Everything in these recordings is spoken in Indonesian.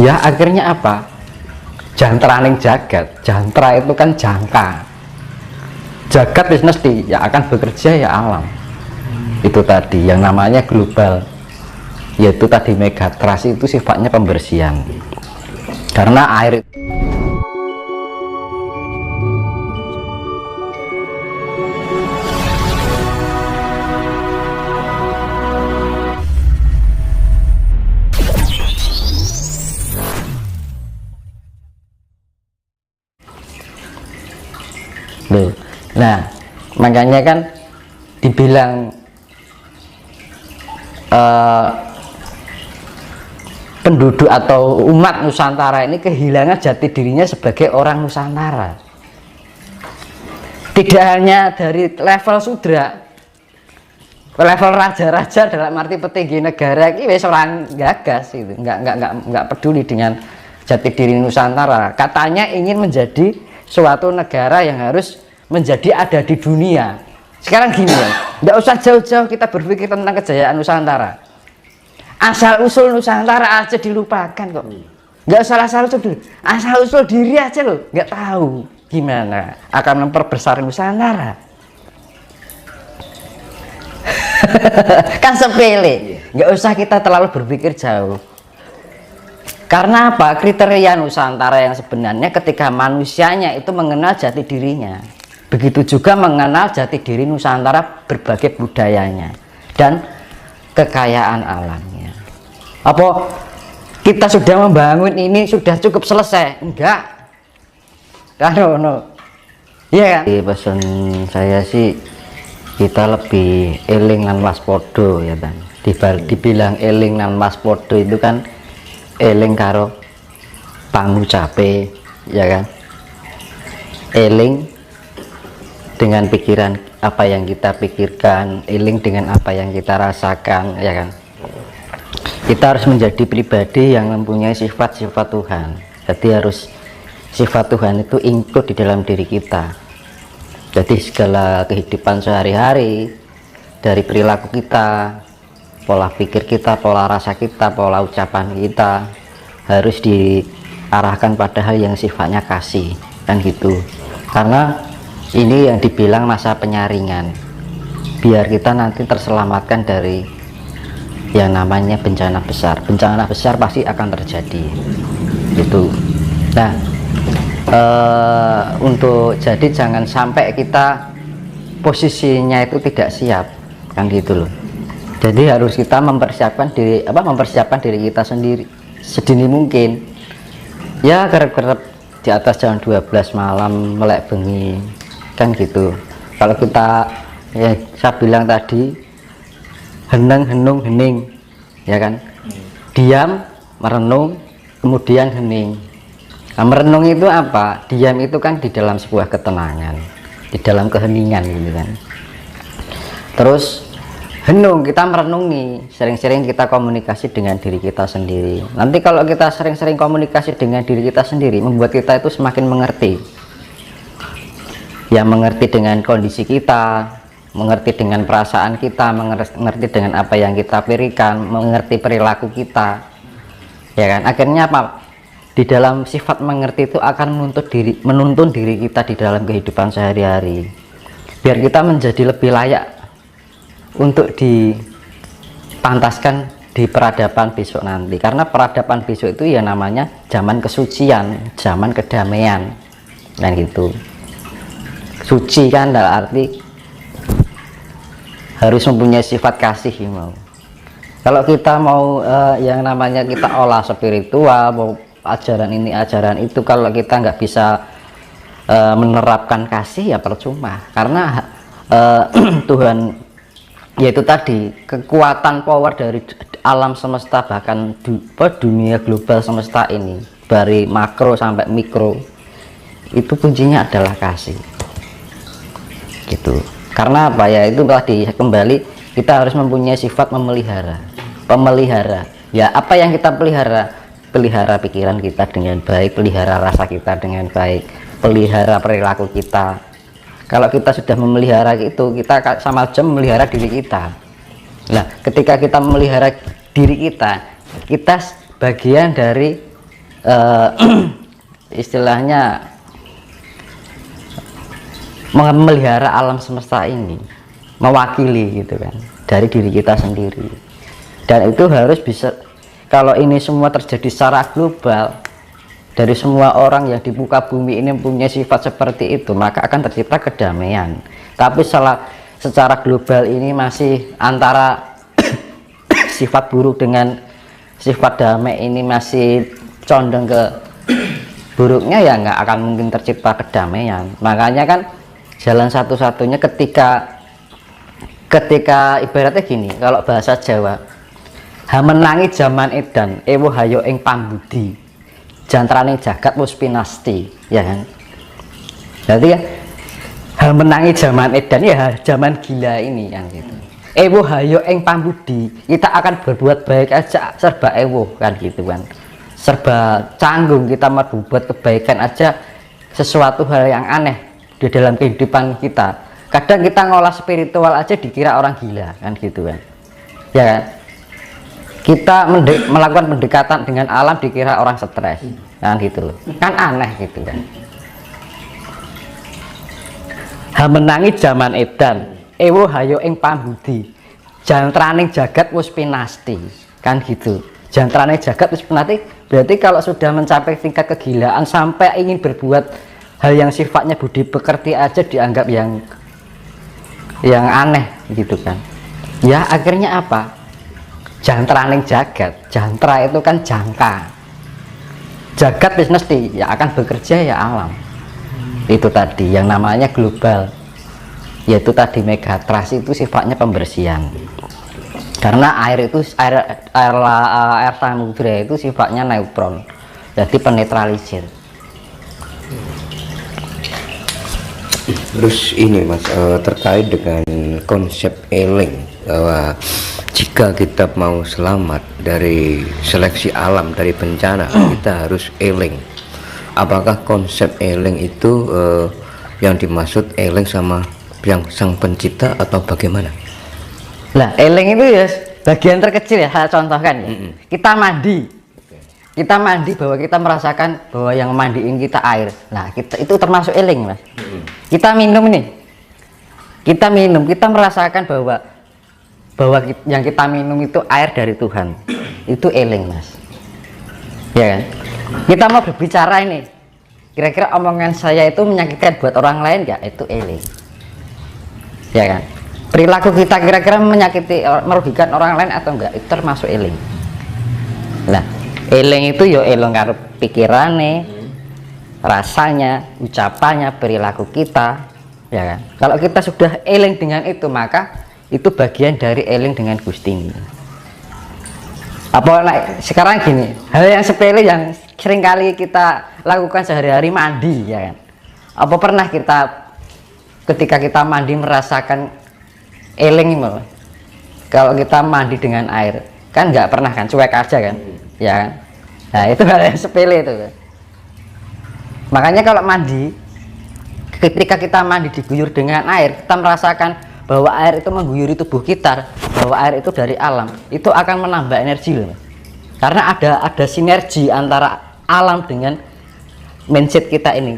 Ya akhirnya apa? Jantraning jagat. Jantra itu kan jangka. Jagat wis mesti ya akan bekerja ya alam. Itu tadi yang namanya global, yaitu tadi megatrust itu sifatnya pembersihan. Karena air loh. Nah, makanya kan dibilang penduduk atau umat Nusantara ini kehilangan jati dirinya sebagai orang Nusantara. Tidak hanya dari level sudra, level raja-raja dalam arti petinggi negara ini wis orang gagas itu, nggak peduli dengan jati diri Nusantara. Katanya ingin menjadi suatu negara yang harus menjadi ada di dunia. Sekarang gini ya, nggak usah jauh-jauh kita berpikir tentang kejayaan Nusantara. Asal usul Nusantara aja dilupakan kok. Nggak usah asal usul dulu, asal usul diri aja loh, nggak tahu gimana akan memperbesar Nusantara. Kan sepele, nggak usah kita terlalu berpikir jauh. Karena apa? Kriteria Nusantara yang sebenarnya ketika manusianya itu mengenal jati dirinya, begitu juga mengenal jati diri Nusantara, berbagai budayanya dan kekayaan alamnya. Apa kita sudah membangun ini sudah cukup selesai? Enggak. Kan no. Iya kan? Pesan saya sih kita lebih eling lan waspada ya kan. Dibilang eling lan waspada itu kan eling karo pangucape ya kan. Eling dengan pikiran apa yang kita pikirkan, eling dengan apa yang kita rasakan ya kan. Kita harus menjadi pribadi yang mempunyai sifat-sifat Tuhan. Jadi harus sifat Tuhan itu include di dalam diri kita. Jadi segala kehidupan sehari-hari, dari perilaku kita, pola pikir kita, pola rasa kita, pola ucapan kita harus diarahkan pada hal yang sifatnya kasih kan gitu. Karena ini yang dibilang masa penyaringan, biar kita nanti terselamatkan dari yang namanya bencana besar. Bencana besar pasti akan terjadi gitu. Nah untuk jadi jangan sampai kita posisinya itu tidak siap kan gitu loh. Jadi harus kita mempersiapkan diri kita sendiri sedini mungkin ya, kerep-kerep di atas jam 12 malam melek bengi kan gitu. Kalau kita ya saya bilang tadi hening ya kan, diam merenung kemudian hening. Nah, merenung itu apa? Diam itu kan di dalam sebuah ketenangan, di dalam keheningan gitu kan. Terus henung, kita merenungi, sering-sering kita komunikasi dengan diri kita sendiri. Nanti kalau kita sering-sering komunikasi dengan diri kita sendiri, membuat kita itu semakin mengerti ya, mengerti dengan kondisi kita, mengerti dengan perasaan kita, mengerti dengan apa yang kita pikirkan, mengerti perilaku kita ya kan. Akhirnya apa? Di dalam sifat mengerti itu akan menuntun diri kita di dalam kehidupan sehari-hari, biar kita menjadi lebih layak untuk dipantaskan di peradaban besok nanti. Karena peradaban besok itu ya namanya zaman kesucian, zaman kedamaian dan gitu. Suci kan dalam arti harus mempunyai sifat kasih mau. Kalau kita mau yang namanya kita olah spiritual, mau ajaran ini ajaran itu, kalau kita nggak bisa menerapkan kasih ya percuma. Karena Tuhan yaitu tadi kekuatan power dari alam semesta, bahkan dunia global semesta ini dari makro sampai mikro itu kuncinya adalah kasih gitu. Karena apa ya, itu tadi kembali kita harus mempunyai sifat pemelihara ya. Apa yang kita pelihara pikiran kita dengan baik, pelihara rasa kita dengan baik, pelihara perilaku kita. Kalau kita sudah memelihara itu, kita sama aja memelihara diri kita. Nah ketika kita memelihara diri kita, kita bagian dari eh, istilahnya memelihara alam semesta ini, mewakili gitu kan, dari diri kita sendiri. Dan itu harus bisa, kalau ini semua terjadi secara global, dari semua orang yang di muka bumi ini punya sifat seperti itu, maka akan tercipta kedamaian. Tapi secara global ini masih antara sifat buruk dengan sifat damai ini masih condong ke buruknya, ya nggak akan mungkin tercipta kedamaian. Makanya kan jalan satu-satunya ketika ibaratnya gini, kalau bahasa Jawa, hamenangi zaman edan ewo hayo ing pambudi jantraning jagat wis pinasti, ya kan. Berarti ya hamenangi zaman edan, ya zaman gila ini kan gitu. Ewo hayo ing pambudi, kita akan berbuat baik aja serba ewo kan gitu kan, serba canggung kita mau berbuat kebaikan aja, sesuatu hal yang aneh di dalam kehidupan kita. Kadang kita ngolah spiritual aja dikira orang gila kan gitu kan, ya kan. Kita melakukan pendekatan dengan alam dikira orang stres kan gitu loh, kan aneh gitu kan. Hamenangi zaman edan ewo hayo ing pambudi jantraning jagat wis pinasti kan gitu. Jantraning jagat wis pinasti berarti kalau sudah mencapai tingkat kegilaan sampai ingin berbuat hal yang sifatnya budi pekerti aja dianggap yang aneh gitu kan. Ya akhirnya apa? Jantraning jagat, jantra itu kan jangka, jagat mesti ya akan bekerja ya alam. Itu tadi yang namanya global, yaitu tadi megatrust itu sifatnya pembersihan. Karena air samudra itu sifatnya neutron, jadi penetralisir. Terus ini Mas, terkait dengan konsep eling, bahwa jika kita mau selamat dari seleksi alam, dari bencana, kita harus eling. Apakah konsep eling itu yang dimaksud eling sama yang sang pencipta atau bagaimana? Lah eling itu ya bagian terkecil ya, saya contohkan ya. Kita mandi bahwa kita merasakan bahwa yang mandiin kita air. Nah itu termasuk eling Mas. Kita minum nih, kita merasakan bahwa yang kita minum itu air dari Tuhan, itu eling Mas, ya kan. Kita mau berbicara ini, kira-kira omongan saya itu menyakitkan buat orang lain nggak? Itu eling, ya kan. Perilaku kita kira-kira menyakiti, merugikan orang lain atau enggak? Itu termasuk eling. Nah eling itu yo eling karo pikirane, rasanya, ucapannya, perilaku kita, ya kan. Kalau kita sudah eling dengan itu, maka itu bagian dari eling dengan Gusti ini. Apa sekarang gini, hal yang sepele yang seringkali kita lakukan sehari-hari, mandi, ya kan. Apa pernah kita ketika kita mandi merasakan eling malah? Kalau kita mandi dengan air, kan nggak pernah kan, cuek aja kan, ya kan. Nah itu hal yang sepele itu kan. Makanya kalau mandi, ketika kita mandi diguyur dengan air, kita merasakan bahwa air itu mengguyuri tubuh kita, bahwa air itu dari alam, itu akan menambah energi loh. Karena ada sinergi antara alam dengan mindset kita ini,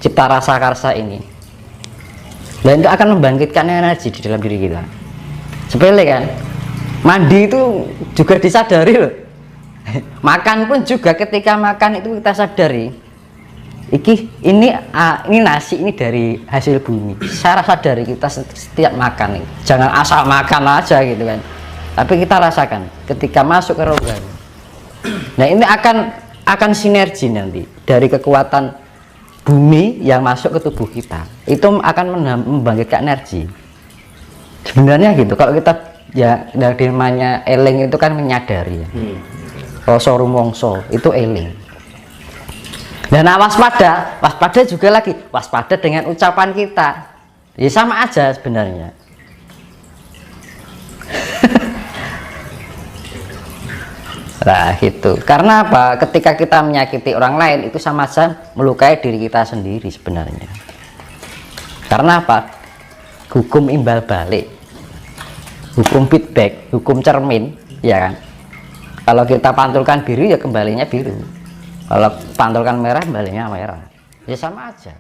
cipta rasa karsa ini. Dan itu akan membangkitkan energi di dalam diri kita. Sepele kan? Mandi itu juga disadari loh. Makan pun juga, ketika makan itu kita sadari, ini nasi ini dari hasil bumi. Saya sadari kita setiap makan nih, jangan asal makan aja gitu kan, tapi kita rasakan ketika masuk ke rohani. Nah ini akan sinergi nanti dari kekuatan bumi yang masuk ke tubuh kita, itu akan membangkitkan energi. Sebenarnya gitu, kalau kita ya dari namanya eling itu kan menyadari ya. Rasa rumongso itu eling. Dan waspada juga lagi, waspada dengan ucapan kita, ya sama aja sebenarnya. Nah gitu, karena apa? Ketika kita menyakiti orang lain itu sama saja melukai diri kita sendiri sebenarnya. Karena apa? Hukum imbal balik, hukum feedback, hukum cermin, ya kan. Kalau kita pantulkan biru ya kembalinya biru. Kalau pantulkan merah baliknya merah, ya sama aja.